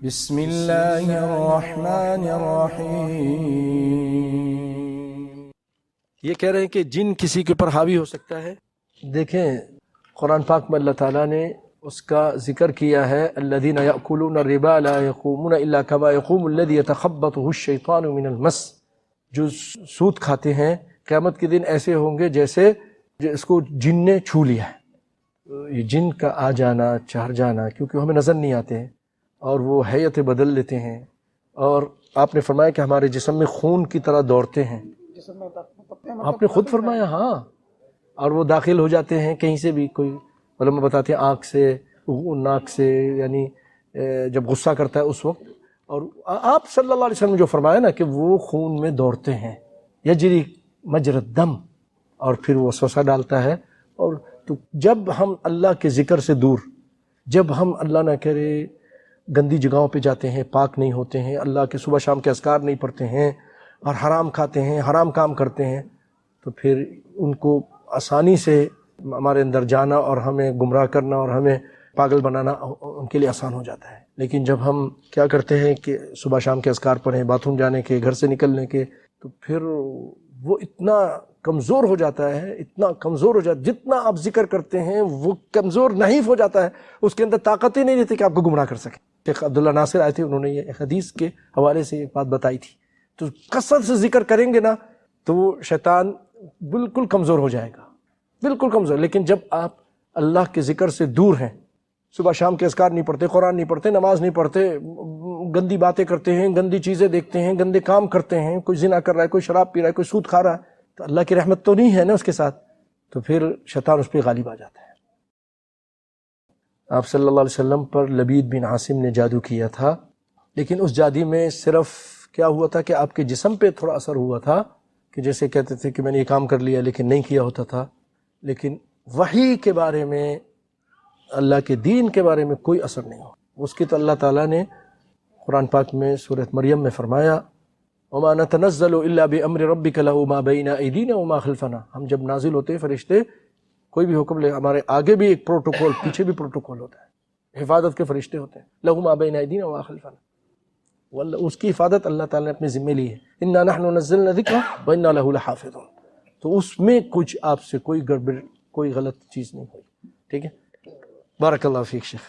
بسم اللہ الرحمن الرحیم۔ یہ کہہ رہے ہیں کہ جن کسی کے اوپر حاوی ہو سکتا ہے۔ دیکھیں قرآن پاک میں اللہ تعالیٰ نے اس کا ذکر کیا ہے، الذین یأکلون الربا لا یقومون الا کما یقوم الذی یتخبطہ الشیطان من المس۔ جو سود کھاتے ہیں قیامت کے دن ایسے ہوں گے جیسے اس کو جن نے چھو لیا ہے۔ یہ جن کا آ جانا چہر جانا کیونکہ ہمیں نظر نہیں آتے ہیں اور وہ حیت بدل لیتے ہیں، اور آپ نے فرمایا کہ ہمارے جسم میں خون کی طرح دوڑتے ہیں۔ آپ نے خود فرمایا، ہاں، اور وہ داخل ہو جاتے ہیں کہیں سے بھی۔ کوئی علماء بتاتے ہیں آنکھ سے، ناک سے، یعنی جب غصہ کرتا ہے اس وقت۔ اور آپ صلی اللہ علیہ وسلم نے جو فرمایا نا کہ وہ خون میں دوڑتے ہیں، یجری مجری الدم، اور پھر وہ وسوسہ ڈالتا ہے۔ اور تو جب ہم اللہ کے ذکر سے دور، جب ہم اللہ نہ کرے گندی جگہوں پہ جاتے ہیں، پاک نہیں ہوتے ہیں، اللہ کے صبح شام کے اذکار نہیں پڑھتے ہیں، اور حرام کھاتے ہیں، حرام کام کرتے ہیں، تو پھر ان کو آسانی سے ہمارے اندر جانا اور ہمیں گمراہ کرنا اور ہمیں پاگل بنانا ان کے لیے آسان ہو جاتا ہے۔ لیکن جب ہم کیا کرتے ہیں کہ صبح شام کے اذکار پڑھیں، باتھ روم جانے کے، گھر سے نکلنے کے، تو پھر وہ اتنا کمزور ہو جاتا ہے، اتنا کمزور ہو جاتا ہے، جتنا آپ ذکر کرتے ہیں وہ کمزور نحیف ہو جاتا ہے، اس کے اندر طاقت ہی نہیں رہتی کہ آپ کو گمراہ کر سکے۔ شیخ عبداللہ ناصر آئے تھے، انہوں نے یہ حدیث کے حوالے سے ایک بات بتائی تھی، تو کثرت سے ذکر کریں گے نا تو وہ شیطان بالکل کمزور ہو جائے گا، بالکل کمزور۔ لیکن جب آپ اللہ کے ذکر سے دور ہیں، صبح شام کے اذکار نہیں پڑھتے، قرآن نہیں پڑھتے، نماز نہیں پڑھتے، گندی باتیں کرتے ہیں، گندی چیزیں دیکھتے ہیں، گندے کام کرتے ہیں، کوئی زنا کر رہا ہے، کوئی شراب پی رہا ہے، کوئی سود کھا رہا ہے، تو اللہ کی رحمت تو نہیں ہے نا اس کے ساتھ، تو پھر شیطان اس پہ غالب آ جاتا ہے۔ آپ صلی اللہ علیہ وسلم پر لبید بن عاصم نے جادو کیا تھا، لیکن اس جادو میں صرف کیا ہوا تھا کہ آپ کے جسم پہ تھوڑا اثر ہوا تھا، کہ جیسے کہتے تھے کہ میں نے یہ کام کر لیا لیکن نہیں کیا ہوتا تھا، لیکن وحی کے بارے میں، اللہ کے دین کے بارے میں کوئی اثر نہیں ہوا۔ اس کی تو اللہ تعالیٰ نے قرآن پاک میں سورۃ مریم میں فرمایا، وَمَا نَتَنَزَّلُ إِلَّا بِأَمْرِ رَبِّكَ لَهُ مَا بَيْنَ أَيْدِينَا وَمَا خَلْفَنَا۔ ہم جب نازل ہوتے ہیں فرشتے، کوئی بھی حکم لے، ہمارے آگے بھی ایک پروٹوکول، پیچھے بھی پروٹوکول ہوتا ہے، حفاظت کے فرشتے ہوتے ہیں، لَهُ مَا بَيْنَ أَيْدِينَا وَمَا خَلْفَنَا، اس کی حفاظت اللہ تعالیٰ نے اپنے ذمے لی ہے۔ إِنَّا نَحْنُ نَزَّلْنَا الذِّكْرَ وَإِنَّا لَهُ لَحَافِظُونَ۔ تو اس میں کچھ آپ سے کوئی گڑبڑ، کوئی غلط چیز نہیں ہوئی، ٹھیک ہے؟ بارک اللہ فیک شیخ۔